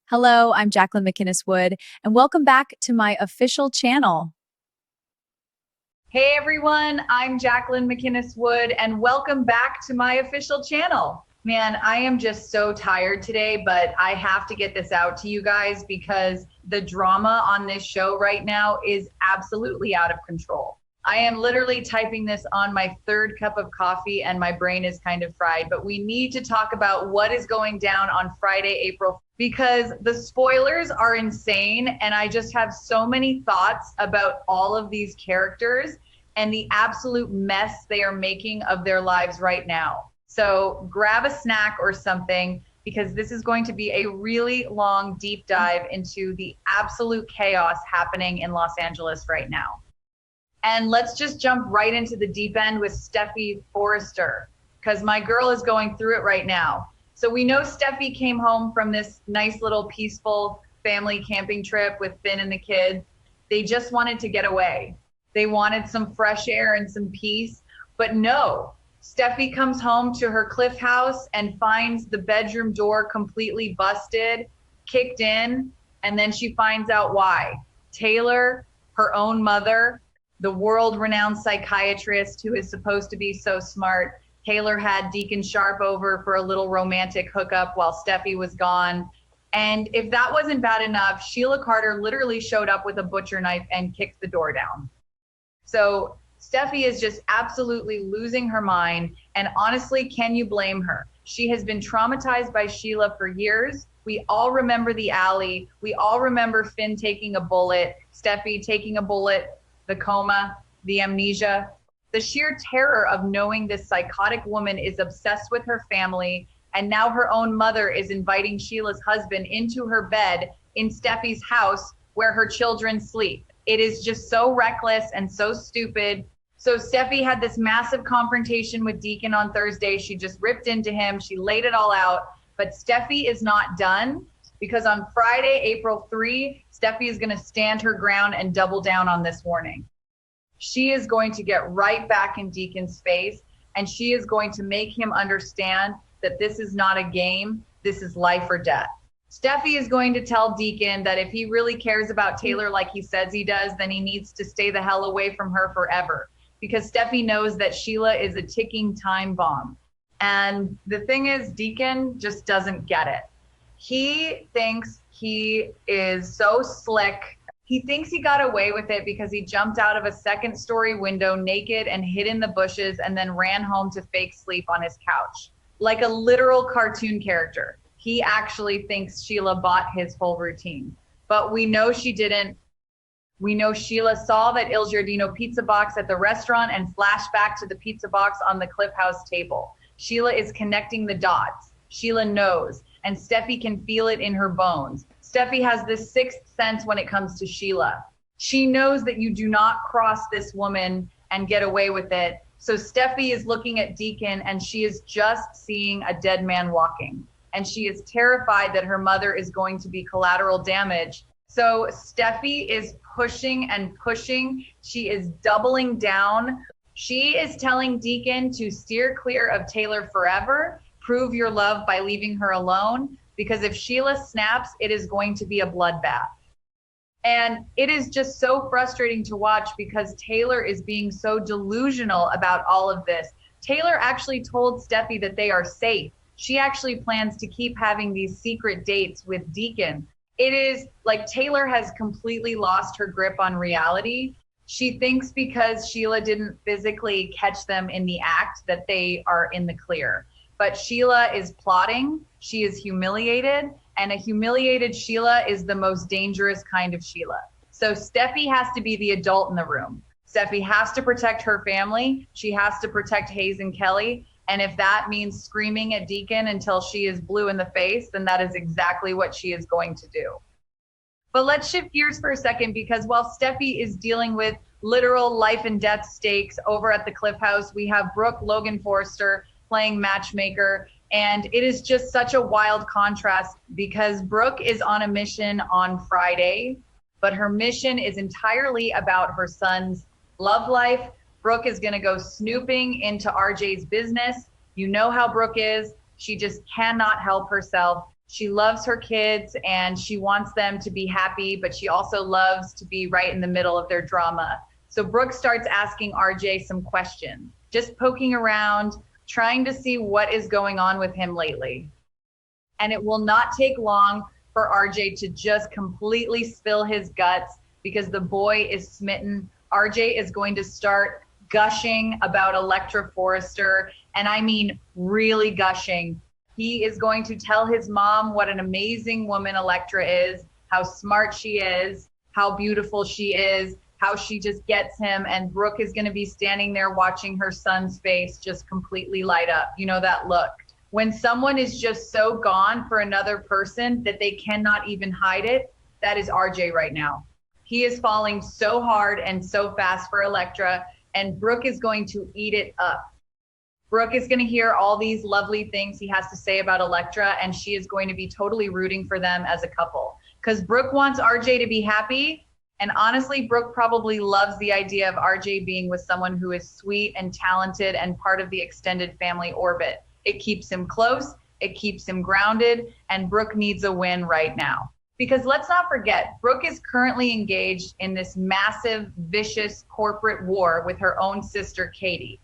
Hello, I'm Jacqueline McInnes Wood, and welcome back to my official channel. Hey everyone, I'm Jacqueline McInnes Wood, and welcome back to my official channel. Man, I am just so tired today, but I have to get this out to you guys because the drama on this show right now is absolutely out of control. I am literally typing this on my third cup of coffee and my brain is kind of fried, but we need to talk about what is going down on Friday, April, because the spoilers are insane. And I just have so many thoughts about all of these characters and the absolute mess they are making of their lives right now. So grab a snack or something because this is going to be a really long deep dive into the absolute chaos happening in Los Angeles right now. And let's just jump right into the deep end with Steffy Forrester, because my girl is going through it right now. So we know Steffy came home from this nice little peaceful family camping trip with Finn and the kids. They just wanted to get away. They wanted some fresh air and some peace, but no. Steffy comes home to her cliff house and finds the bedroom door completely busted, kicked in, and then she finds out why. Taylor, her own mother, the world-renowned psychiatrist who is supposed to be so smart, Taylor had Deacon Sharp over for a little romantic hookup while Steffy was gone. And if that wasn't bad enough, Sheila Carter literally showed up with a butcher knife and kicked the door down. So Steffy is just absolutely losing her mind. And honestly, can you blame her? She has been traumatized by Sheila for years. We all remember the alley. We all remember Finn taking a bullet, Steffy taking a bullet, the coma, the amnesia. The sheer terror of knowing this psychotic woman is obsessed with her family, and now her own mother is inviting Sheila's husband into her bed in Steffy's house where her children sleep. It is just so reckless and so stupid. So Steffy had this massive confrontation with Deacon on Thursday. She just ripped into him. She laid it all out. But Steffy is not done, because on Friday, April 3, Steffy is going to stand her ground and double down on this warning. She is going to get right back in Deacon's face, and she is going to make him understand that this is not a game. This is life or death. Steffy is going to tell Deacon that if he really cares about Taylor like he says he does, then he needs to stay the hell away from her forever, because Steffy knows that Sheila is a ticking time bomb. And the thing is, Deacon just doesn't get it. He thinks he is so slick. He thinks he got away with it because he jumped out of a second-story window naked and hid in the bushes and then ran home to fake sleep on his couch. Like a literal cartoon character. He actually thinks Sheila bought his whole routine. But we know she didn't. We know Sheila saw that Il Giardino pizza box at the restaurant and flashed back to the pizza box on the Cliff House table. Sheila is connecting the dots. Sheila knows, and Steffy can feel it in her bones. Steffy has this sixth sense when it comes to Sheila. She knows that you do not cross this woman and get away with it. So Steffy is looking at Deacon, and she is just seeing a dead man walking. And she is terrified that her mother is going to be collateral damage. So Steffy is pushing and pushing. She is doubling down. She is telling Deacon to steer clear of Taylor forever. Prove your love by leaving her alone, because if Sheila snaps, it is going to be a bloodbath. And it is just so frustrating to watch because Taylor is being so delusional about all of this. Taylor actually told Steffy that they are safe. She actually plans to keep having these secret dates with Deacon. It is like Taylor has completely lost her grip on reality. She thinks because Sheila didn't physically catch them in the act that they are in the clear. But Sheila is plotting, she is humiliated, and a humiliated Sheila is the most dangerous kind of Sheila. So Steffy has to be the adult in the room. Steffy has to protect her family. She has to protect Hayes and Kelly. And if that means screaming at Deacon until she is blue in the face, then that is exactly what she is going to do. But let's shift gears for a second, because while Steffy is dealing with literal life and death stakes over at the Cliff House, we have Brooke Logan Forrester playing matchmaker. And it is just such a wild contrast because Brooke is on a mission on Friday, but her mission is entirely about her son's love life. Brooke is going to go snooping into RJ's business. You know how Brooke is. She just cannot help herself. She loves her kids and she wants them to be happy, but she also loves to be right in the middle of their drama. So Brooke starts asking RJ some questions, just poking around, trying to see what is going on with him lately. And it will not take long for RJ to just completely spill his guts because the boy is smitten. RJ is going to start gushing about Electra Forrester, and I mean really gushing. He is going to tell his mom what an amazing woman Electra is, how smart she is, how beautiful she is, how she just gets him. And Brooke is going to be standing there watching her son's face just completely light up. You know that look. When someone is just so gone for another person that they cannot even hide it, that is RJ right now. He is falling so hard and so fast for Electra, and Brooke is going to eat it up. Brooke is going to hear all these lovely things he has to say about Electra, and she is going to be totally rooting for them as a couple. Because Brooke wants RJ to be happy, and honestly, Brooke probably loves the idea of RJ being with someone who is sweet and talented and part of the extended family orbit. It keeps him close, it keeps him grounded, and Brooke needs a win right now. Because let's not forget, Brooke is currently engaged in this massive, vicious corporate war with her own sister, Katie.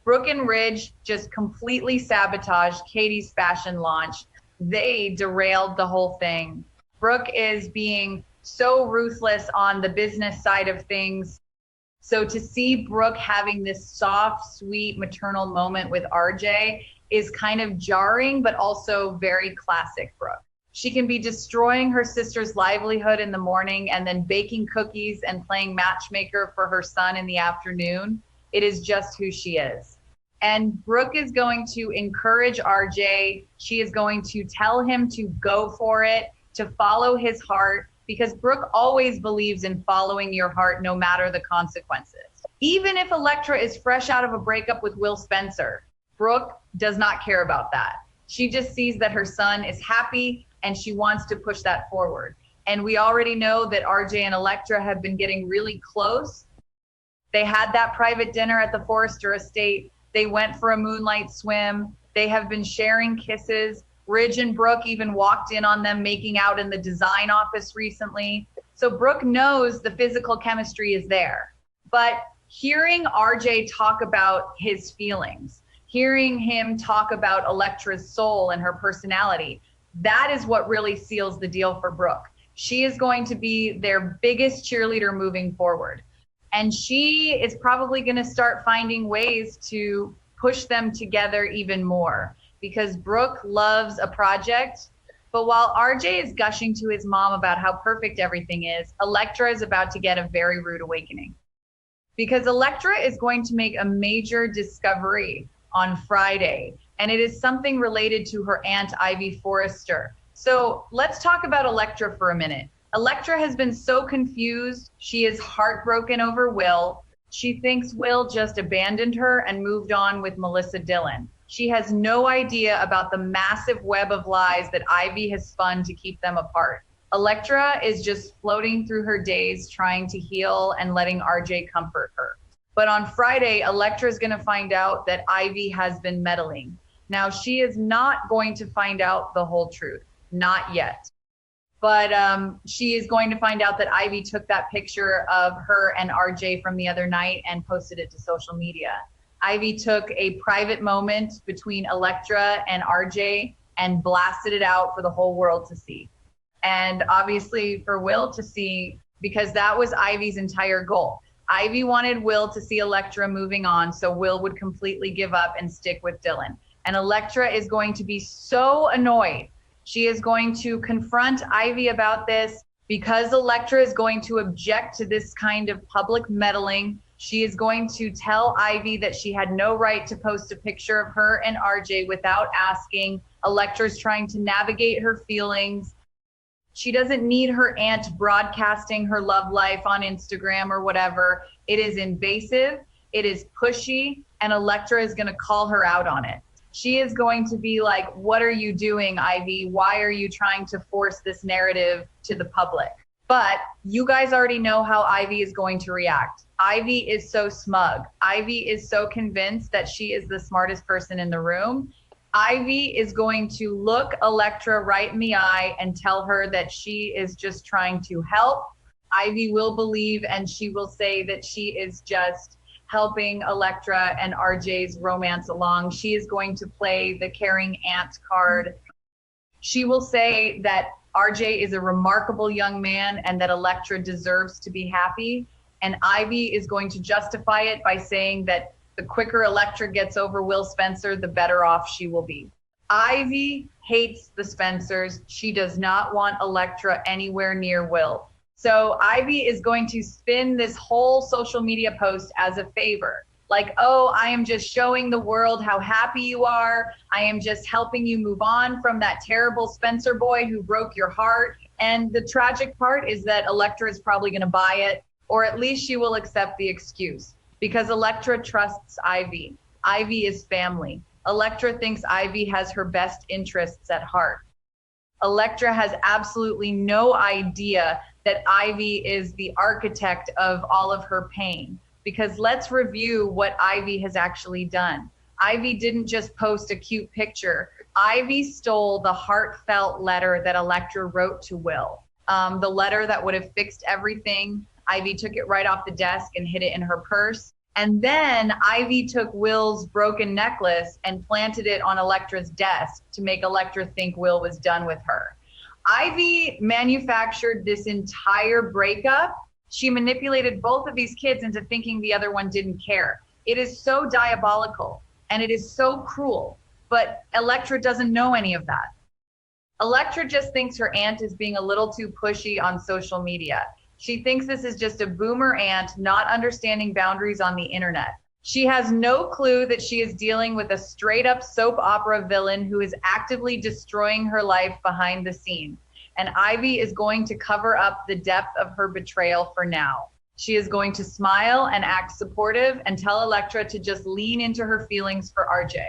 Brooke and Ridge just completely sabotaged Katie's fashion launch. They derailed the whole thing. Brooke is being so ruthless on the business side of things. So to see Brooke having this soft, sweet, maternal moment with RJ is kind of jarring, but also very classic Brooke. She can be destroying her sister's livelihood in the morning and then baking cookies and playing matchmaker for her son in the afternoon. It is just who she is. And Brooke is going to encourage RJ. She is going to tell him to go for it, to follow his heart, because Brooke always believes in following your heart no matter the consequences. Even if Electra is fresh out of a breakup with Will Spencer, Brooke does not care about that. She just sees that her son is happy and she wants to push that forward. And we already know that RJ and Electra have been getting really close. They had that private dinner at the Forrester estate. They went for a moonlight swim. They have been sharing kisses. Ridge and Brooke even walked in on them making out in the design office recently. So Brooke knows the physical chemistry is there. But hearing RJ talk about his feelings, hearing him talk about Electra's soul and her personality, that is what really seals the deal for Brooke. She is going to be their biggest cheerleader moving forward. And she is probably going to start finding ways to push them together even more, because Brooke loves a project. But while RJ is gushing to his mom about how perfect everything is, Electra is about to get a very rude awakening. Because Electra is going to make a major discovery on Friday, and it is something related to her aunt Ivy Forrester. So let's talk about Electra for a minute. Electra has been so confused. She is heartbroken over Will. She thinks Will just abandoned her and moved on with Melissa Dillon. She has no idea about the massive web of lies that Ivy has spun to keep them apart. Electra is just floating through her days trying to heal and letting RJ comfort her. But on Friday, Electra is going to find out that Ivy has been meddling. Now, she is not going to find out the whole truth, not yet. But she is going to find out that Ivy took that picture of her and RJ from the other night and posted it to social media. Ivy took a private moment between Electra and RJ and blasted it out for the whole world to see. And obviously for Will to see, because that was Ivy's entire goal. Ivy wanted Will to see Electra moving on so Will would completely give up and stick with Dylan. And Electra is going to be so annoyed. She is going to confront Ivy about this because Electra is going to object to this kind of public meddling. She is going to tell Ivy that she had no right to post a picture of her and RJ without asking. Electra's trying to navigate her feelings. She doesn't need her aunt broadcasting her love life on Instagram or whatever. It is invasive, it is pushy, and Electra is going to call her out on it. She is going to be like, what are you doing, Ivy? Why are you trying to force this narrative to the public? But you guys already know how Ivy is going to react. Ivy is so smug. Ivy is so convinced that she is the smartest person in the room. Ivy is going to look Electra right in the eye and tell her that she is just trying to help. Ivy will believe and she will say that she is just helping Electra and RJ's romance along. She is going to play the caring aunt card. She will say that RJ is a remarkable young man and that Electra deserves to be happy. And Ivy is going to justify it by saying that the quicker Electra gets over Will Spencer, the better off she will be. Ivy hates the Spencers. She does not want Electra anywhere near Will. So Ivy is going to spin this whole social media post as a favor. Like, oh, I am just showing the world how happy you are. I am just helping you move on from that terrible Spencer boy who broke your heart. And the tragic part is that Electra is probably going to buy it, or at least she will accept the excuse because Electra trusts Ivy. Ivy is family. Electra thinks Ivy has her best interests at heart. Electra has absolutely no idea that Ivy is the architect of all of her pain. Because let's review what Ivy has actually done. Ivy didn't just post a cute picture. Ivy stole the heartfelt letter that Electra wrote to Will. The letter that would have fixed everything. Ivy took it right off the desk and hid it in her purse. And then Ivy took Will's broken necklace and planted it on Electra's desk to make Electra think Will was done with her. Ivy manufactured this entire breakup. She manipulated both of these kids into thinking the other one didn't care. It is so diabolical and it is so cruel, but Electra doesn't know any of that. Electra just thinks her aunt is being a little too pushy on social media. She thinks this is just a boomer aunt not understanding boundaries on the internet. She has no clue that she is dealing with a straight up soap opera villain who is actively destroying her life behind the scenes. And Ivy is going to cover up the depth of her betrayal for now. She is going to smile and act supportive and tell Electra to just lean into her feelings for RJ.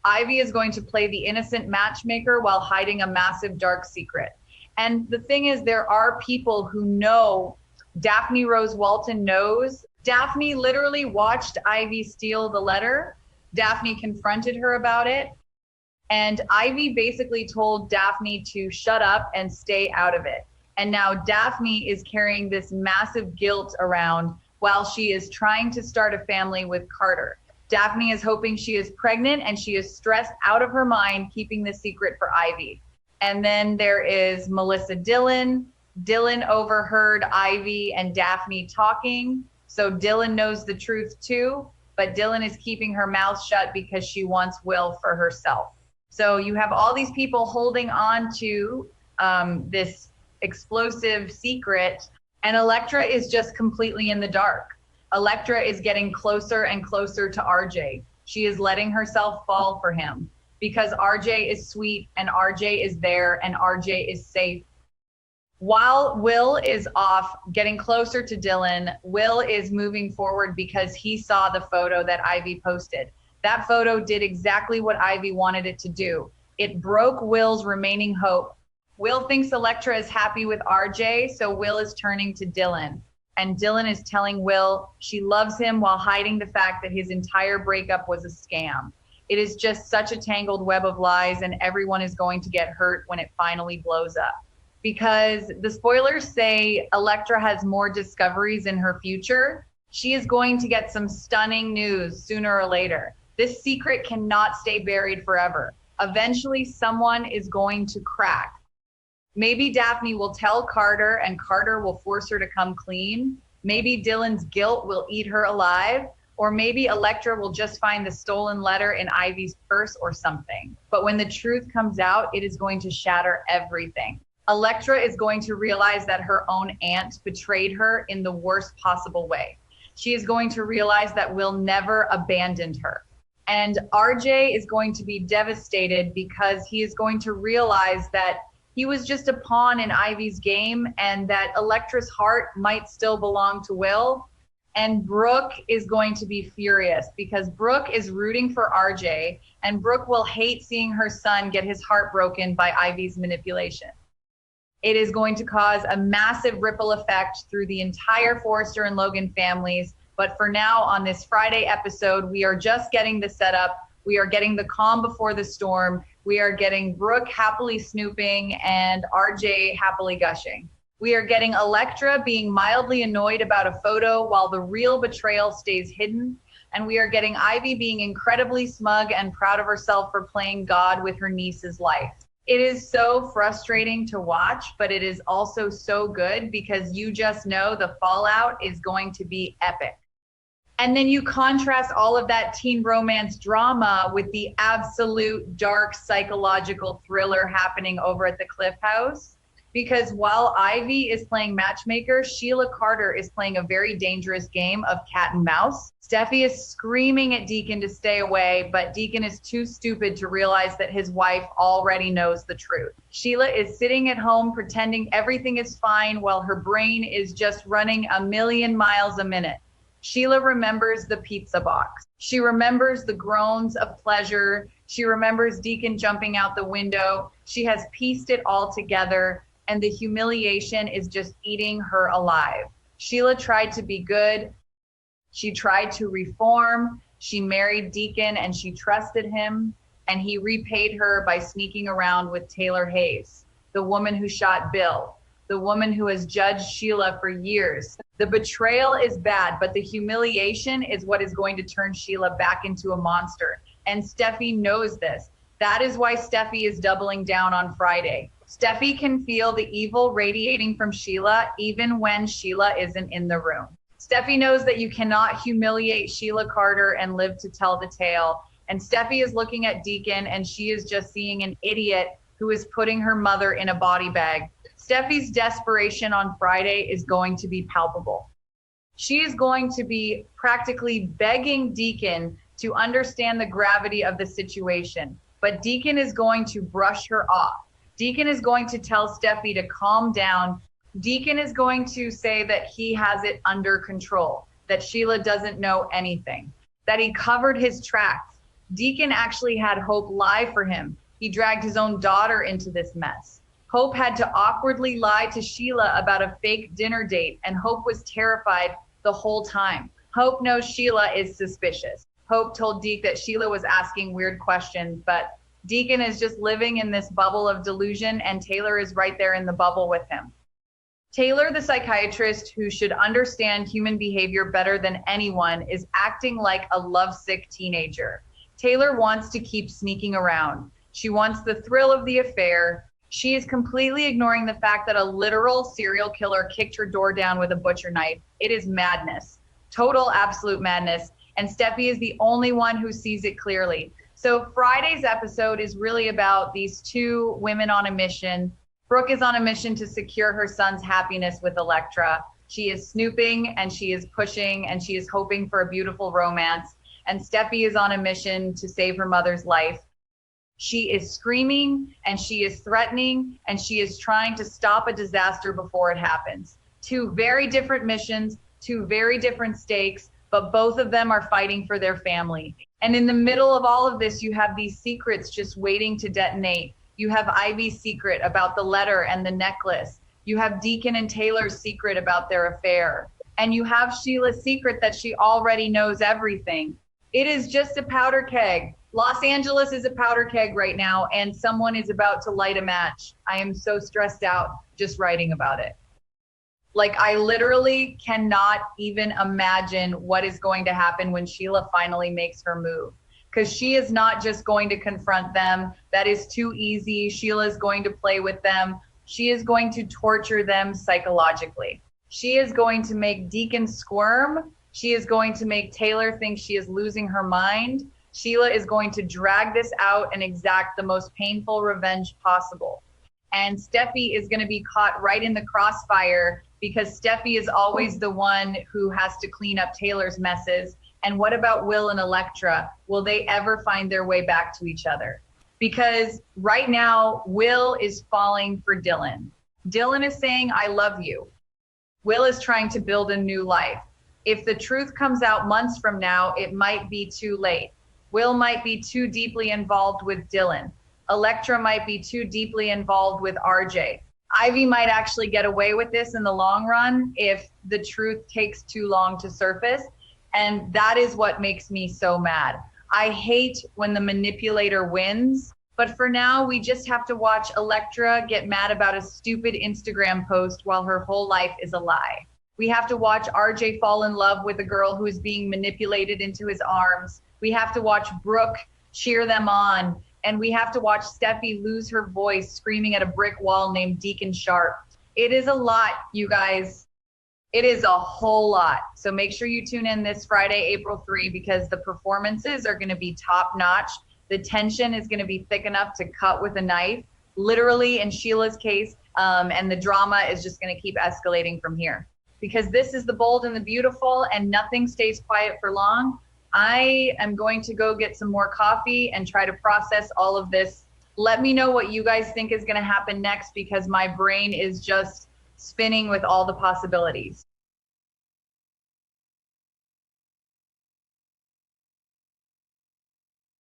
Ivy is going to play the innocent matchmaker while hiding a massive dark secret. And the thing is, there are people who know. Daphne Rose Walton knows. Daphne literally watched Ivy steal the letter. Daphne confronted her about it. And Ivy basically told Daphne to shut up and stay out of it. And now Daphne is carrying this massive guilt around while she is trying to start a family with Carter. Daphne is hoping she is pregnant and she is stressed out of her mind keeping the secret for Ivy. And then there is Melissa Dillon. Dillon overheard Ivy and Daphne talking. So Dillon knows the truth too, but Dillon is keeping her mouth shut because she wants Will for herself. So you have all these people holding on to this explosive secret, and Electra is just completely in the dark. Electra is getting closer and closer to RJ. She is letting herself fall for him because RJ is sweet and RJ is there and RJ is safe. While Will is off getting closer to Dillon, Will is moving forward because he saw the photo that Ivy posted. That photo did exactly what Ivy wanted it to do. It broke Will's remaining hope. Will thinks Electra is happy with RJ, so Will is turning to Dillon. And Dillon is telling Will she loves him while hiding the fact that his entire breakup was a scam. It is just such a tangled web of lies, and everyone is going to get hurt when it finally blows up. Because the spoilers say Electra has more discoveries in her future. She is going to get some stunning news sooner or later. This secret cannot stay buried forever. Eventually, someone is going to crack. Maybe Daphne will tell Carter and Carter will force her to come clean. Maybe Dillon's guilt will eat her alive. Or maybe Electra will just find the stolen letter in Ivy's purse or something. But when the truth comes out, it is going to shatter everything. Electra is going to realize that her own aunt betrayed her in the worst possible way. She is going to realize that Will never abandoned her. And RJ is going to be devastated because he is going to realize that he was just a pawn in Ivy's game and that Electra's heart might still belong to Will. And Brooke is going to be furious because Brooke is rooting for RJ and Brooke will hate seeing her son get his heart broken by Ivy's manipulation. It is going to cause a massive ripple effect through the entire Forrester and Logan families. But for now, on this Friday episode, we are just getting the setup We are getting the calm before the storm. We are getting Brooke happily snooping and RJ happily gushing. We are getting Electra being mildly annoyed about a photo while the real betrayal stays hidden. And we are getting Ivy being incredibly smug and proud of herself for playing God with her niece's life. It is so frustrating to watch, but it is also so good because you just know the fallout is going to be epic. And then you contrast all of that teen romance drama with the absolute dark psychological thriller happening over at the Cliff House. Because while Ivy is playing matchmaker, Sheila Carter is playing a very dangerous game of cat and mouse. Steffy is screaming at Deacon to stay away, but Deacon is too stupid to realize that his wife already knows the truth. Sheila is sitting at home pretending everything is fine while her brain is just running a million miles a minute. Sheila remembers the pizza box. She remembers the groans of pleasure. She remembers Deacon jumping out the window. She has pieced it all together, and the humiliation is just eating her alive. Sheila tried to be good. She tried to reform. She married Deacon and she trusted him, and he repaid her by sneaking around with Taylor Hayes, the woman who shot Bill, the woman who has judged Sheila for years. The betrayal is bad, but the humiliation is what is going to turn Sheila back into a monster. And Steffy knows this. That is why Steffy is doubling down on Friday. Steffy can feel the evil radiating from Sheila even when Sheila isn't in the room. Steffy knows that you cannot humiliate Sheila Carter and live to tell the tale. And Steffy is looking at Deacon and she is just seeing an idiot who is putting her mother in a body bag. Steffy's desperation on Friday is going to be palpable. She is going to be practically begging Deacon to understand the gravity of the situation. But Deacon is going to brush her off. Deacon is going to tell Steffy to calm down. Deacon is going to say that he has it under control, that Sheila doesn't know anything, that he covered his tracks. Deacon actually had Hope lie for him. He dragged his own daughter into this mess. Hope had to awkwardly lie to Sheila about a fake dinner date, and Hope was terrified the whole time. Hope knows Sheila is suspicious. Hope told Deke that Sheila was asking weird questions, but Deacon is just living in this bubble of delusion, and Taylor is right there in the bubble with him. Taylor, the psychiatrist who should understand human behavior better than anyone, is acting like a lovesick teenager. Taylor wants to keep sneaking around. She wants the thrill of the affair. She is completely ignoring the fact that a literal serial killer kicked her door down with a butcher knife. It is madness, total absolute madness, and Steffy is the only one who sees it clearly. So Friday's episode is really about these two women on a mission. Brooke is on a mission to secure her son's happiness with Electra. She is snooping and she is pushing and she is hoping for a beautiful romance. And Steffy is on a mission to save her mother's life. She is screaming and she is threatening and she is trying to stop a disaster before it happens. Two very different missions, two very different stakes, but both of them are fighting for their family. And in the middle of all of this, you have these secrets just waiting to detonate. You have Ivy's secret about the letter and the necklace. You have Deacon and Taylor's secret about their affair. And you have Sheila's secret that she already knows everything. It is just a powder keg. Los Angeles is a powder keg right now, and someone is about to light a match. I am so stressed out just writing about it. Like, I literally cannot even imagine what is going to happen when Sheila finally makes her move. Because she is not just going to confront them. That is too easy. Sheila is going to play with them. She is going to torture them psychologically. She is going to make Deacon squirm. She is going to make Taylor think she is losing her mind. Sheila is going to drag this out and exact the most painful revenge possible. And Steffy is going to be caught right in the crossfire because Steffy is always the one who has to clean up Taylor's messes. And what about Will and Electra? Will they ever find their way back to each other? Because right now, Will is falling for Dylan. Dylan is saying, I love you. Will is trying to build a new life. If the truth comes out months from now, it might be too late. Will might be too deeply involved with Dylan. Electra might be too deeply involved with RJ. Ivy might actually get away with this in the long run if the truth takes too long to surface. And that is what makes me so mad. I hate when the manipulator wins. But for now, we just have to watch Electra get mad about a stupid Instagram post while her whole life is a lie. We have to watch RJ fall in love with a girl who is being manipulated into his arms. We have to watch Brooke cheer them on. And we have to watch Steffi lose her voice screaming at a brick wall named Deacon Sharp. It is a lot, you guys. It is a whole lot. So make sure you tune in this Friday, April 3, because the performances are going to be top notch. The tension is going to be thick enough to cut with a knife, literally in Sheila's case. And the drama is just going to keep escalating from here. Because this is the bold and the beautiful, and nothing stays quiet for long. I am going to go get some more coffee and try to process all of this. Let me know what you guys think is going to happen next, because my brain is just spinning with all the possibilities.